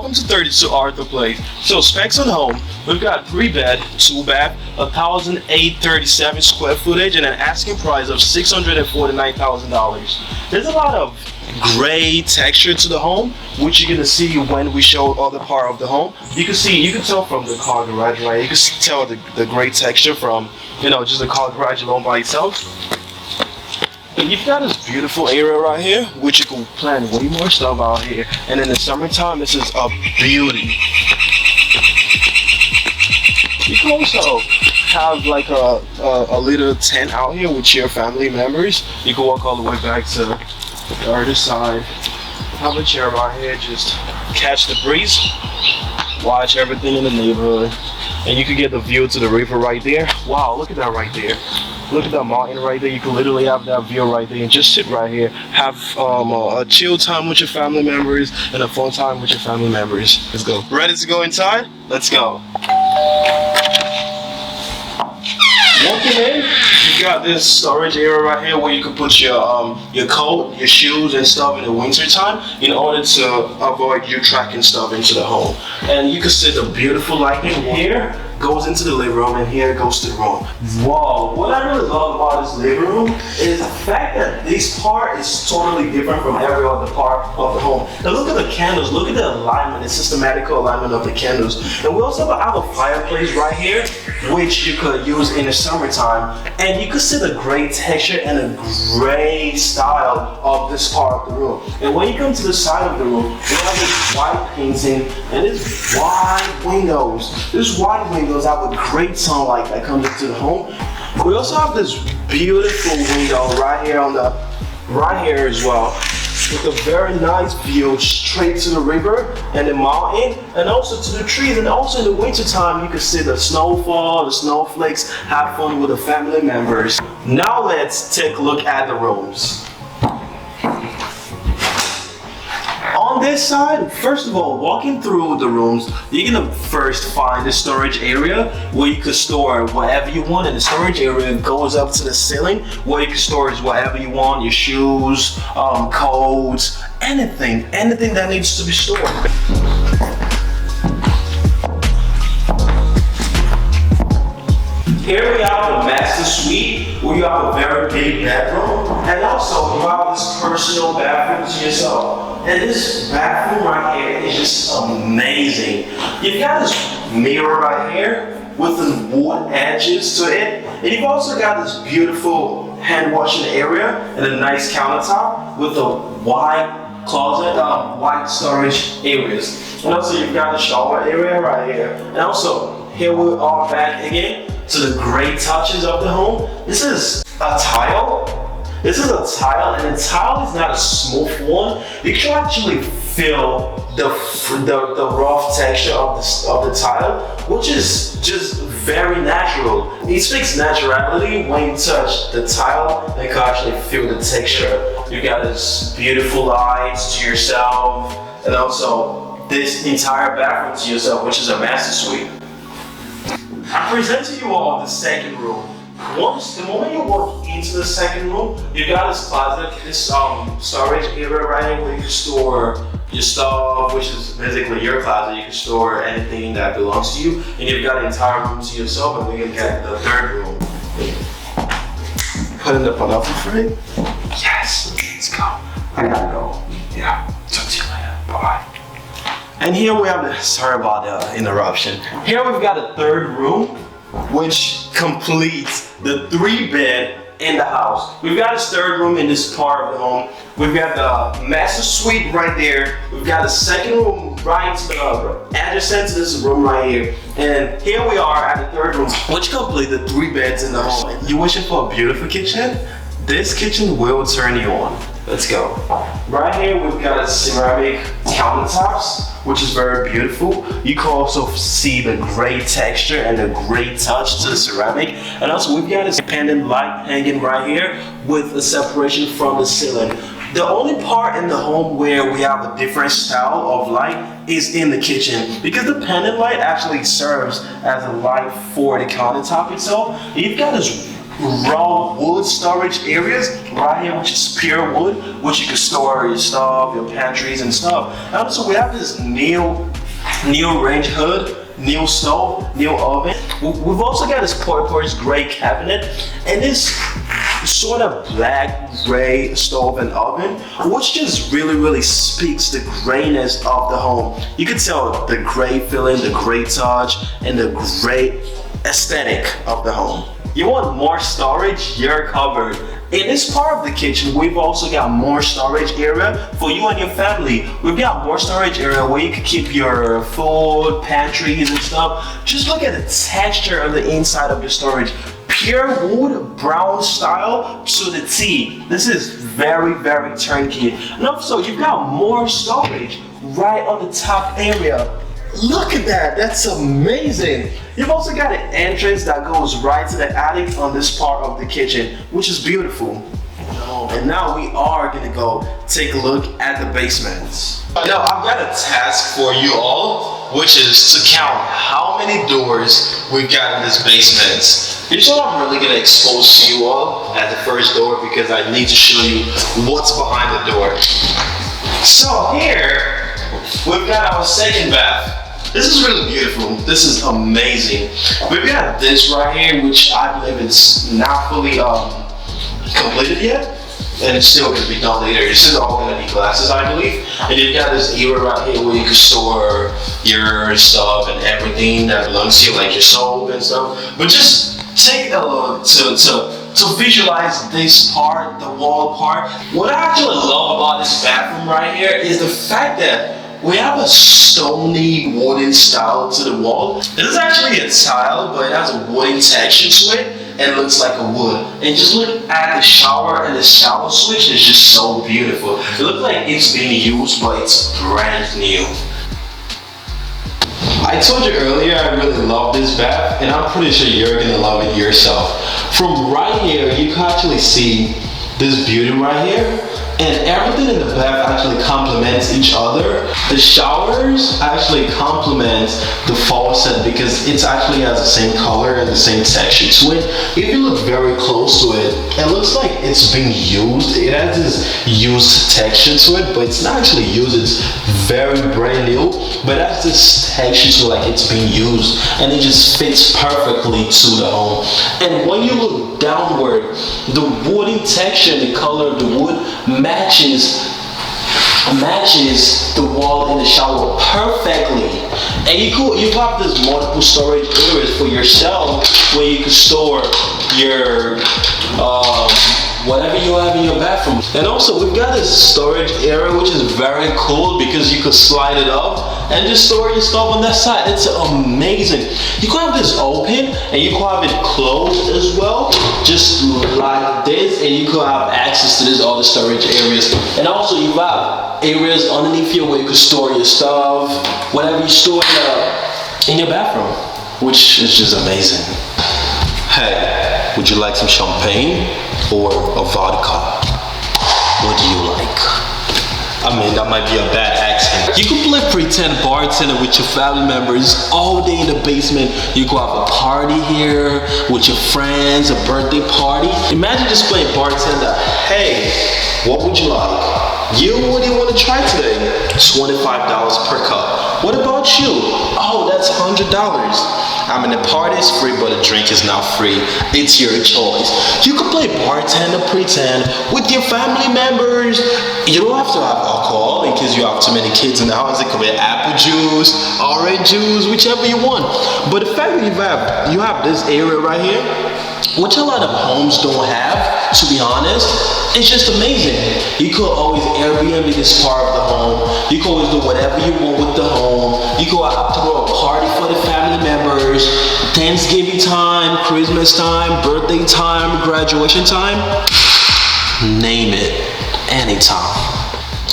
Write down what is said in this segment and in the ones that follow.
welcome to 32 Arthur Place. So specs on home, we've got 3 bed, 2 bath, 1,837 square footage, and an asking price of $649,000. There's a lot of gray texture to the home, which you're gonna see when we show other part of the home. You can tell from the car garage, right? You can tell the gray texture from, just the car garage alone by itself. And you've got this beautiful area right here, which you can plan way more stuff out here. And in the summertime, this is a beauty. You can also have like a little tent out here with your family members. You can walk all the way back to the other side. Have a chair right here, just catch the breeze, watch everything in the neighborhood, and you can get the view to the river right there. Wow, look at that right there. Look at that mountain right there. You can literally have that view right there and just sit right here. Have a chill time with your family members and a fun time with your family members. Let's go. Ready to go inside? Let's go. Walking in, you got this storage area right here where you can put your coat, your shoes and stuff in the winter time in order to avoid you tracking stuff into the home. And you can see the beautiful lighting here goes into the living room, and here goes to the room. Whoa, what I really love about this living room is the fact that this part is totally different from every other part of the home. Now look at the candles, look at the alignment, the systematical alignment of the candles. And we also have a fireplace right here, which you could use in the summertime. And you can see the gray texture and the gray style of this part of the room. And when you come to the side of the room, we have this white painting and these wide windows. These wide windows have a great sunlight that comes into the home. We also have this beautiful window right here as well, with a very nice view straight to the river and the mountain, and also to the trees. And also in the winter time, you can see the snowfall, the snowflakes, have fun with the family members. Now let's take a look at the rooms. On this side, first of all, walking through the rooms, you're gonna first find the storage area where you can store whatever you want, and the storage area goes up to the ceiling where you can store whatever you want, your shoes, coats, anything that needs to be stored. Here we have the master suite, where you have a very big bedroom, and also you have this personal bathroom to yourself. And this bathroom right here is just amazing. You've got this mirror right here with the wood edges to it, and you've also got this beautiful hand washing area and a nice countertop with a wide closet, wide storage areas. And also you've got the shower area right here. And also here we are back again to the great touches of the home. This is a tile. This is a tile, and the tile is not a smooth one. You can actually feel the rough texture of the tile, which is just very natural. It speaks naturality when you touch the tile. You can actually feel the texture. You got this beautiful lights to yourself, and also this entire bathroom to yourself, which is a master suite. I present to you all the second room. The moment you walk into the second room, you got this closet, this storage area right here where you can store your stuff, which is basically your closet. You can store anything that belongs to you, and you've got the entire room to yourself. And we can get the third room. Put in the pineapple frame. Yes, let's go. I gotta go. Yeah, talk to you later. Bye. And here we have sorry about the interruption. Here we've got a third room, which completes the 3-bed in the house. We've got a third room in this part of the home. We've got the master suite right there. We've got a second room right to the adjacent to this room right here. And here we are at the third room, which completes the 3 beds in the home. You wishing for a beautiful kitchen? This kitchen will turn you on. Let's go. Right here, we've got a ceramic countertops, which is very beautiful. You can also see the great texture and the great touch to the ceramic. And also, we've got this pendant light hanging right here with a separation from the ceiling. The only part in the home where we have a different style of light is in the kitchen, because the pendant light actually serves as a light for the countertop itself. You've got this raw wood storage areas right here, which is pure wood, which you can store your stuff, your pantries and stuff. And also we have this new new range hood, new stove, new oven. We've also got this porous gray cabinet and this sort of black gray stove and oven, which just really speaks the grayness of the home. You can tell the gray feeling, the gray touch, and the gray aesthetic of the home. You want more storage? You're covered. In this part of the kitchen, we've also got more storage area for you and your family. We've got more storage area where you can keep your food, pantries and stuff. Just look at the texture of the inside of the storage. Pure wood, brown style to the T. This is very turnkey. And also, you've got more storage right on the top area. Look at that, that's amazing. You've also got an entrance that goes right to the attic on this part of the kitchen, which is beautiful. And now we are gonna go take a look at the basements. Now I've got a task for you all, which is to count how many doors we've got in this basement. Here's what I'm really gonna expose to you all at the first door, because I need to show you what's behind the door. So here, we've got our second bath. This is really beautiful. This is amazing. We've got this right here, which I believe is not fully completed yet, and it's still gonna be done later. This is all gonna be glasses, I believe. And you've got this area right here where you can store your stuff and everything that belongs to you, like your soap and stuff. But just take a look to visualize this part, the wall part. What I actually love about this bathroom right here is the fact that we have a stony wooden style to the wall. This is actually a tile, but it has a wooden texture to it and looks like a wood. And just look at the shower, and the shower switch is just so beautiful. It looks like it's being used, but it's brand new. I told you earlier I really love this bath, and I'm pretty sure you're gonna love it yourself. From right here, you can actually see this beauty right here. And everything in the bath actually complements each other. The showers actually complement the faucet because it actually has the same color and the same texture to it. If you look very close to it, it looks like it's being used. It has this used texture to it, but it's not actually used. It's very brand new, but it has this texture to it, like it's being used, and it just fits perfectly to the home. And when you look downward, the wooden texture, the color of the wood matches the wall in the shower perfectly. And you have this multiple storage areas for yourself where you can store your whatever you have in your bathroom. And also we've got this storage area which is very cool because you could slide it up and just store your stuff on that side. It's amazing. You can have this open and you can have it closed as well, just like this, and you can have access to this other storage areas. And also you have areas underneath here where you can store your stuff, whatever you store in your bathroom, which is just amazing. Hey, would you like some champagne or a vodka? What do you like? I mean, that might be a bad accent. You can play pretend bartender with your family members all day in the basement. You can have a party here with your friends, a birthday party. Imagine just playing bartender. Hey, what would you like? What do you want to try today? $25 per cup. What about you? Oh, that's $100. I mean, the party is free, but the drink is not free. It's your choice. You can play bartender pretend with your family members. You don't have to have alcohol in case you have too many kids in the house. It could be apple juice, orange juice, whichever you want. But the fact that you have this area right here, which a lot of homes don't have, to be honest, it's just amazing. You could always Airbnb this part of the home. You can always do whatever you want with the home. You could throw a party for the family members, Thanksgiving time, Christmas time, birthday time, graduation time. Name it, anytime.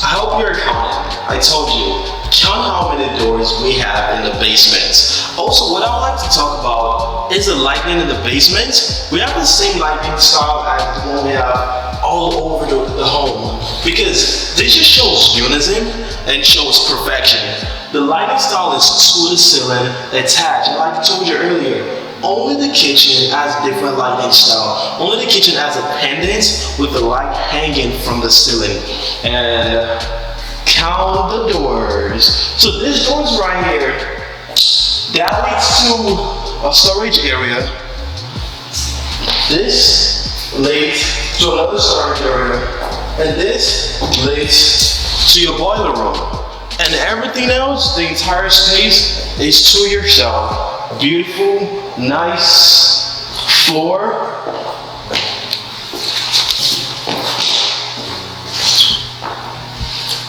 I hope you're counting. I told you, count how many doors we have in the basement. Also, what I would like to talk about is the lighting in the basement. We have the same lighting style as the one we have all over the home, because this just shows unison and shows perfection. The lighting style is to the ceiling, attached. And like I told you earlier, only the kitchen has different lighting style. Only the kitchen has a pendant with the light hanging from the ceiling. And count the doors. So this door is right here. That leads to a storage area. This leads to another storage area. And this leads to your boiler room. And everything else, the entire space is to yourself. Beautiful, nice floor.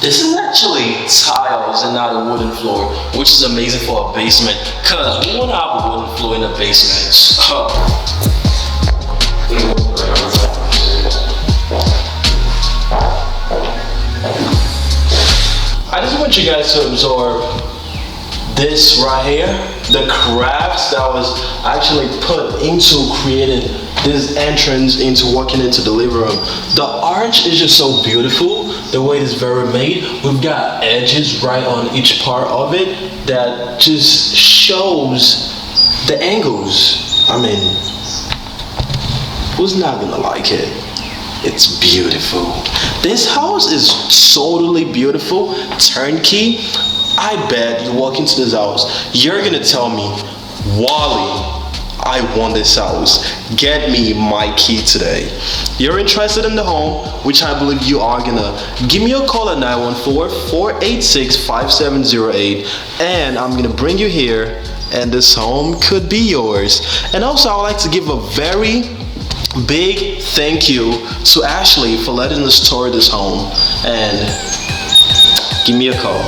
This is actually tiles and not a wooden floor, which is amazing for a basement, because we want to have a wooden floor in a basement. I just want you guys to absorb this right here, the crafts that was actually put into creating this entrance into walking into the living room. The arch is just so beautiful, the way it is very made. We've got edges right on each part of it that just shows the angles. I mean, who's not gonna like it? It's beautiful. This house is totally beautiful, turnkey. I bet you walk into this house, you're gonna tell me, Wally, I want this house. Get me my key today. You're interested in the home, which I believe you are gonna. Give me a call at 914-486-5708, and I'm gonna bring you here, and this home could be yours. And also, I would like to give a very big thank you to Ashley for letting us tour this home, and give me a call.